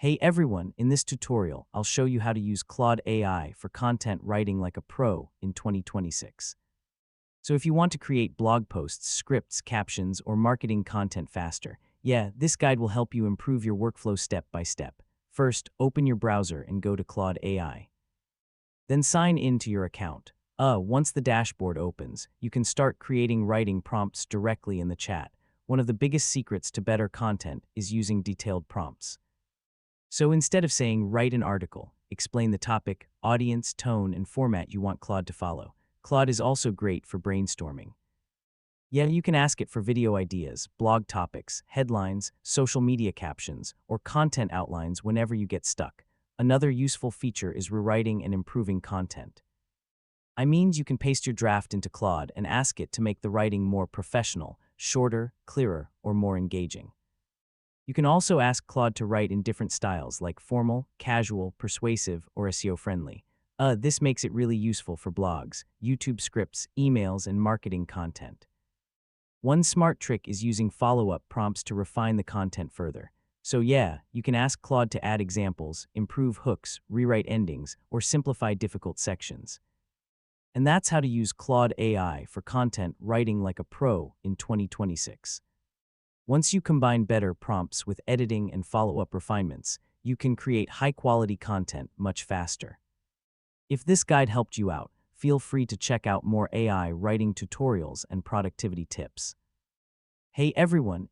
Hey everyone, in this tutorial, I'll show you how to use Claude AI for content writing like a pro in 2026. So if you want to create blog posts, scripts, captions, or marketing content faster, this guide will help you improve your workflow step by step. First, open your browser and go to Claude AI. Then sign in to your account. Once the dashboard opens, you can start creating writing prompts directly in the chat. One of the biggest secrets to better content is using detailed prompts. So instead of saying write an article, explain the topic, audience, tone, and format you want Claude to follow. Claude is also great for brainstorming. You can ask it for video ideas, blog topics, headlines, social media captions, or content outlines whenever you get stuck. Another useful feature is rewriting and improving content. I mean, you can paste your draft into Claude and ask it to make the writing more professional, shorter, clearer, or more engaging. You can also ask Claude to write in different styles like formal, casual, persuasive, or SEO-friendly. This makes it really useful for blogs, YouTube scripts, emails, and marketing content. One smart trick is using follow-up prompts to refine the content further. So you can ask Claude to add examples, improve hooks, rewrite endings, or simplify difficult sections. And that's how to use Claude AI for content writing like a pro in 2026. Once you combine better prompts with editing and follow-up refinements, you can create high-quality content much faster. If this guide helped you out, feel free to check out more AI writing tutorials and productivity tips. Hey everyone!